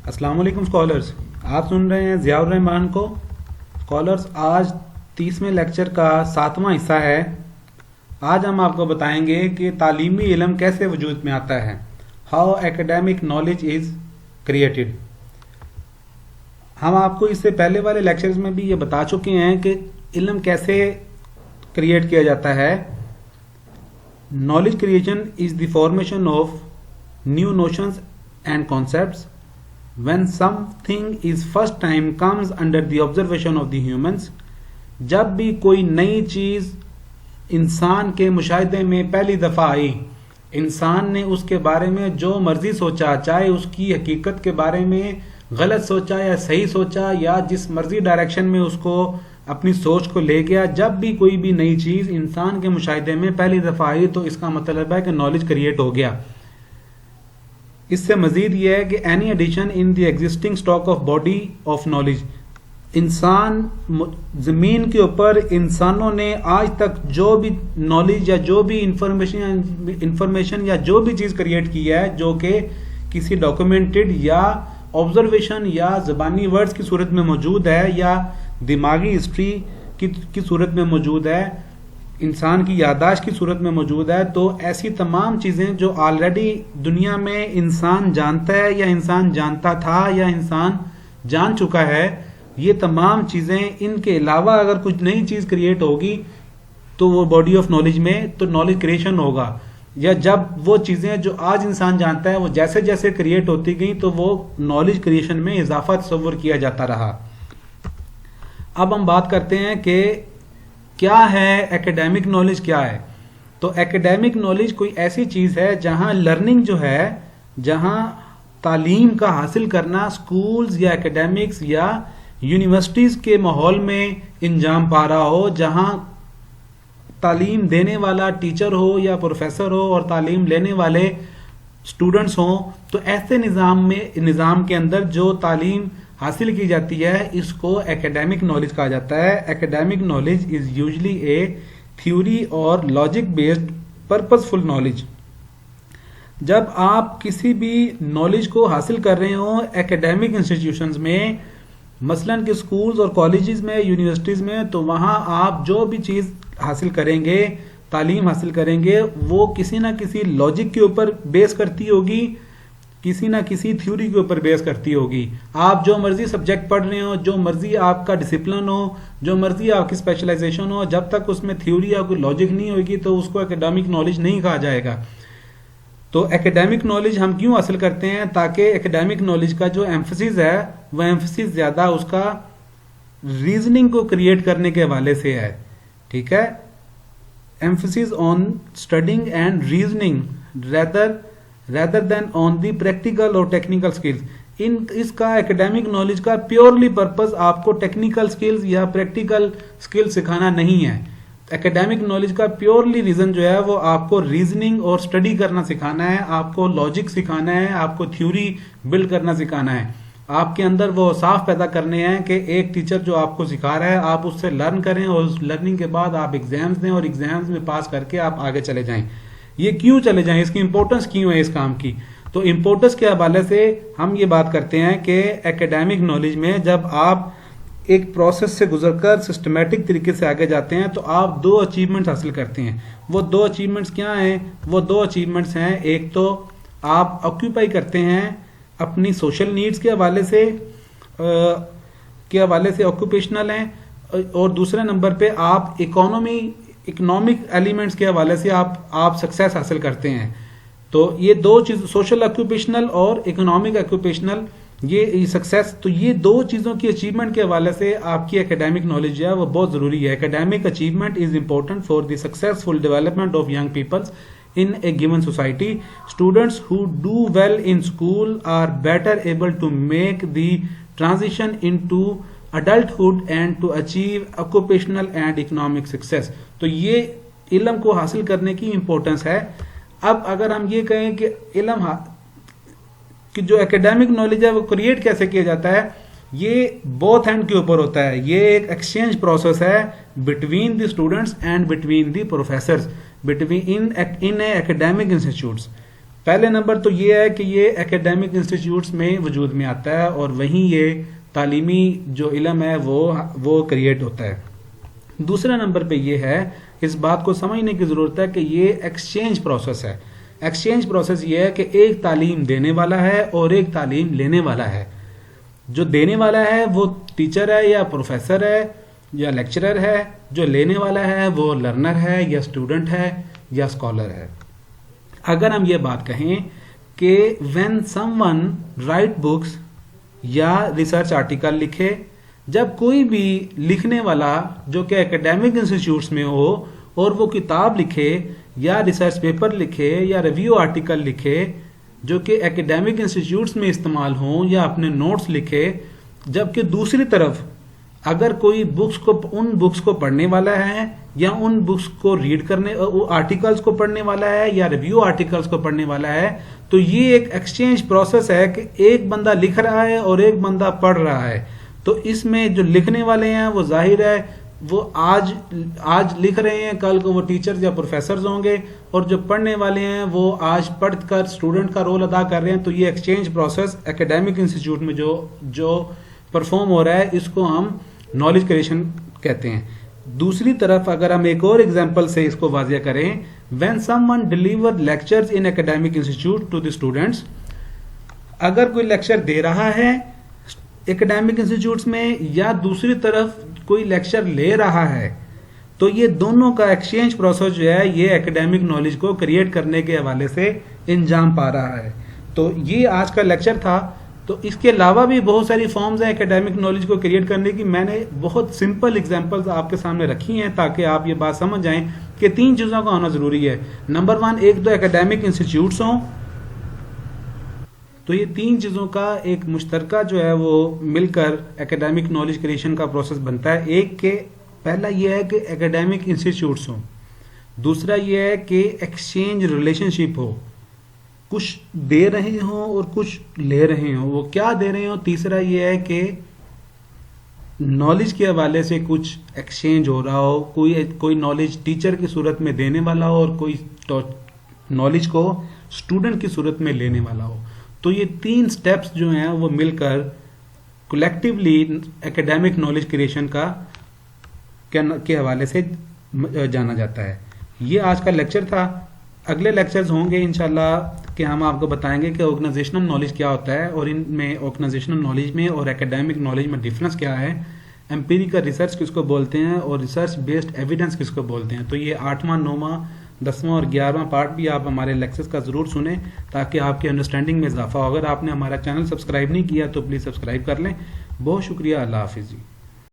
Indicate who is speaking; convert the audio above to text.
Speaker 1: السلام علیکم اسکالرس، آپ سن رہے ہیں ضیاء الرحمان کو. اسکالرس، آج 30ویں لیکچر کا 7واں حصہ ہے. آج ہم آپ کو بتائیں گے کہ تعلیمی علم کیسے وجود میں آتا ہے. How academic knowledge is created. ہم آپ کو اس سے پہلے والے لیکچرز میں بھی یہ بتا چکے ہیں کہ علم کیسے کریٹ کیا جاتا ہے. Knowledge creation is the formation of new notions and concepts when something is first time comes under the observation of the humans. جب بھی کوئی نئی چیز انسان کے مشاہدے میں پہلی دفعہ آئی، انسان نے اس کے بارے میں جو مرضی سوچا، چاہے اس کی حقیقت کے بارے میں غلط سوچا یا صحیح سوچا یا جس مرضی ڈائریکشن میں اس کو اپنی سوچ کو لے گیا، جب بھی کوئی بھی نئی چیز انسان کے مشاہدے میں پہلی دفعہ آئی تو اس کا مطلب ہے کہ نالج کریٹ ہو گیا. اس سے مزید یہ ہے کہ any addition in the existing stock of body of knowledge. انسان زمین کے اوپر انسانوں نے آج تک جو بھی نالج یا جو بھی انفارمیشن یا جو بھی چیز کریٹ کی ہے جو کہ کسی ڈاکومنٹڈ یا آبزرویشن یا زبانی ورڈز کی صورت میں موجود ہے یا دماغی ہسٹری کی صورت میں موجود ہے، انسان کی یادداشت کی صورت میں موجود ہے، تو ایسی تمام چیزیں جو آلریڈی دنیا میں انسان جانتا ہے یا انسان جانتا تھا یا انسان جان چکا ہے، یہ تمام چیزیں ان کے علاوہ اگر کچھ نئی چیز کریٹ ہوگی تو وہ باڈی آف نالج میں تو نالج کریشن ہوگا. یا جب وہ چیزیں جو آج انسان جانتا ہے وہ جیسے جیسے کریٹ ہوتی گئیں تو وہ نالج کریشن میں اضافہ تصور کیا جاتا رہا. اب ہم بات کرتے ہیں کہ کیا ہے ایکیڈیمک نالج کیا ہے. تو ایکیڈیمک نالج کوئی ایسی چیز ہے جہاں لرننگ جو ہے، جہاں تعلیم کا حاصل کرنا سکولز یا ایکیڈیمکس یا یونیورسٹیز کے ماحول میں انجام پا رہا ہو، جہاں تعلیم دینے والا ٹیچر ہو یا پروفیسر ہو اور تعلیم لینے والے اسٹوڈنٹس ہوں. تو ایسے نظام کے اندر جو تعلیم حاصل کی جاتی ہے اس کو ایکیڈیمک نالج کہا جاتا ہے. Academic knowledge is usually a theory اور logic based purposeful knowledge. جب آپ کسی بھی نالج کو حاصل کر رہے ہوں ایکیڈیمک انسٹیٹیوشنز میں، مثلا کہ اسکولز اور کالجز میں، یونیورسٹیز میں، تو وہاں آپ جو بھی چیز حاصل کریں گے، تعلیم حاصل کریں گے، وہ کسی نہ کسی لاجک کے اوپر بیس کرتی ہوگی، کسی نہ کسی تھیوری کے اوپر بیس کرتی ہوگی. آپ جو مرضی سبجیکٹ پڑھ رہے ہو، جو مرضی آپ کا ڈسپلن ہو، جو مرضی آپ کی اسپیشلائزیشن ہو، جب تک اس میں تھیوری یا کوئی لاجک نہیں ہوگی تو اس کو ایکیڈیمک نالج نہیں کہا جائے گا. تو ایکیڈیمک نالج ہم کیوں حاصل کرتے ہیں؟ تاکہ ایکیڈیمک نالج کا جو ایمفسس ہے وہ ایمفسس زیادہ اس کا ریزننگ کو کریٹ کرنے کے حوالے سے ہے. ٹھیک ہے، emphasis on studying and reasoning rather than on the practical اور ٹیکنیکل اسکلز. اس کا ایکیڈیمک نالج کا پیورلی پرپز آپ کو ٹیکنیکل اسکلز یا پریکٹیکل اسکلز سکھانا نہیں ہے. ایکیڈیمک نالج کا پیورلی ریزن جو ہے وہ آپ کو ریزننگ اور اسٹڈی کرنا سکھانا ہے، آپ کو لاجک سکھانا ہے، آپ کو تھیوری بلڈ کرنا سکھانا ہے. آپ کے اندر وہ صاف پیدا کرنے ہیں کہ ایک ٹیچر جو آپ کو سکھا رہا ہے آپ اس سے لرن کریں اور اس لرننگ کے بعد آپ ایگزامز دیں اور ایگزامز میں پاس کر کے آپ آگے چلے جائیں. یہ کیوں چلے جائیں، اس کی امپورٹنس کیوں ہے اس کام کی؟ تو امپورٹنس کے حوالے سے ہم یہ بات کرتے ہیں کہ ایکیڈیمک نالج میں جب آپ ایک پروسیس سے گزر کر سسٹمیٹک طریقے سے آگے جاتے ہیں تو آپ 2 اچیومنٹس حاصل کرتے ہیں. وہ 2 اچیومنٹس کیا ہیں؟ وہ 2 اچیومنٹس ہیں، ایک تو آپ آکیوپائی کرتے ہیں اپنی سوشل نیڈز کے حوالے سے آکوپیشنل ہیں، اور دوسرے نمبر پہ آپ اکنامک ایلیمنٹس کے حوالے سے آپ سکسیس حاصل کرتے ہیں. تو یہ 2 چیز، سوشل آکوپیشنل اور اکنامک آکوپیشنل، یہ سکسیس، تو یہ 2 چیزوں کی اچیومنٹ کے حوالے سے آپ کی ایکیڈیمک نالج جو ہے وہ بہت ضروری ہے. Academic achievement is important for the successful development of young peoples in a given society. Students who do well in school are better able to make the transition into adulthood and to achieve occupational and economic success. تو یہ علم کو حاصل کرنے کی importance ہے. اب اگر ہم یہ کہیں کہ علم کہ جو ایکیڈیمک نالج ہے وہ کریٹ کیسے کیا جاتا ہے، یہ بوتھ ہینڈ کے اوپر ہوتا ہے. یہ ایک ایکسچینج پروسیس ہے between the students and between the professors in academic institutes. پہلے نمبر تو یہ ہے کہ یہ ایکیڈیمک انسٹیٹیوٹس میں وجود میں آتا ہے اور وہیں یہ تعلیمی جو علم ہے وہ کریٹ ہوتا ہے. دوسرے نمبر پہ یہ ہے اس بات کو سمجھنے کی ضرورت ہے کہ یہ ایکسچینج پروسیس ہے. ایکسچینج پروسیس یہ ہے کہ ایک تعلیم دینے والا ہے اور ایک تعلیم لینے والا ہے. جو دینے والا ہے وہ ٹیچر ہے یا پروفیسر ہے یا لیکچرر ہے, جو لینے والا ہے وہ لرنر ہے یا اسٹوڈنٹ ہے یا اسکالر ہے. اگر ہم یہ بات کہیں کہ when someone write books یا ریسرچ آرٹیکل لکھے, جب کوئی بھی لکھنے والا جو کہ ایکیڈیمک انسٹیٹیوٹس میں ہو اور وہ کتاب لکھے یا ریسرچ پیپر لکھے یا ریویو آرٹیکل لکھے جو کہ ایکیڈیمک انسٹیٹیوٹس میں استعمال ہوں یا اپنے نوٹس لکھے, جبکہ دوسری طرف اگر کوئی ان بکس کو پڑھنے والا ہے یا ان بکس کو ریڈ کرنے آرٹیکلس کو پڑھنے والا ہے یا ریویو آرٹیکلس کو پڑھنے والا ہے, تو یہ ایک ایکسچینج پروسیس ہے کہ ایک بندہ لکھ رہا ہے اور ایک بندہ پڑھ رہا ہے. تو اس میں جو لکھنے والے ہیں وہ ظاہر ہے وہ آج لکھ رہے ہیں, کل کو وہ ٹیچرز یا پروفیسرز ہوں گے, اور جو پڑھنے والے ہیں وہ آج پڑھ کر اسٹوڈنٹ کا رول ادا کر رہے ہیں. تو یہ ایکسچینج پروسیس ایکیڈیمک انسٹیٹیوٹ میں جو پرفارم ہو رہا ہے اس کو ہم نالج کریشن کہتے ہیں. دوسری طرف اگر ہم ایک اور ایگزامپل سے اس کو واضح کریں, when someone deliver lectures in academic institute to the students, اگر کوئی لیکچر دے رہا ہے ایکیڈیمک انسٹیٹیوٹس میں یا دوسری طرف کوئی لیکچر لے رہا ہے, تو یہ دونوں کا ایکسچینج پروسیس جو ہے یہ ایکیڈیمک نالج کو کریٹ کرنے کے حوالے سے انجام پا رہا ہے. تو یہ آج کا لیکچر تھا. تو اس کے علاوہ بھی بہت ساری فارمز ہیں ایکیڈیمک نالج کو کریٹ کرنے کی. میں نے بہت سمپل ایگزامپلز آپ کے سامنے رکھی ہیں تاکہ آپ یہ بات سمجھ جائیں کہ 3 چیزوں کا ہونا ضروری ہے. نمبر 1, ایک تو ایکیڈیمک انسٹیٹیوٹس ہوں, تو یہ 3 چیزوں کا ایک مشترکہ جو ہے وہ مل کر ایکیڈیمک نالج کریشن کا پروسیس بنتا ہے. ایک کہ پہلا یہ ہے کہ ایکیڈیمک انسٹیٹیوٹس ہوں, دوسرا یہ ہے کہ ایکسچینج ریلیشن شپ ہو, کچھ دے رہے ہوں اور کچھ لے رہے ہوں, وہ کیا دے رہے ہوں. تیسرا یہ ہے کہ نالج کے حوالے سے کچھ ایکسچینج ہو رہا ہو, کوئی نالج ٹیچر کی صورت میں دینے والا ہو اور کوئی نالج کو اسٹوڈنٹ کی صورت میں لینے والا ہو. تو یہ 3 سٹیپس جو ہیں وہ مل کر کولیکٹیولی ایکیڈیمک نالج کریشن کے حوالے سے جانا جاتا ہے. یہ آج کا لیکچر تھا. اگلے لیکچرز ہوں گے انشاءاللہ کہ ہم آپ کو بتائیں گے کہ آرگنائزیشنل نالج کیا ہوتا ہے اور ان میں آرگنائزیشنل نالج میں اور ایکیڈیمک نالج میں ڈفرنس کیا ہے, ایمپیریکل ریسرچ کس کو بولتے ہیں اور ریسرچ بیسڈ ایویڈنس کس کو بولتے ہیں. تو یہ 8واں 9واں 10واں اور 11واں پارٹ بھی آپ ہمارے لیکچرز کا ضرور سنیں تاکہ آپ کی انڈرسٹینڈنگ میں اضافہ ہو. اگر آپ نے ہمارا چینل سبسکرائب نہیں کیا تو پلیز سبسکرائب کر لیں. بہت شکریہ. اللہ حافظ جی.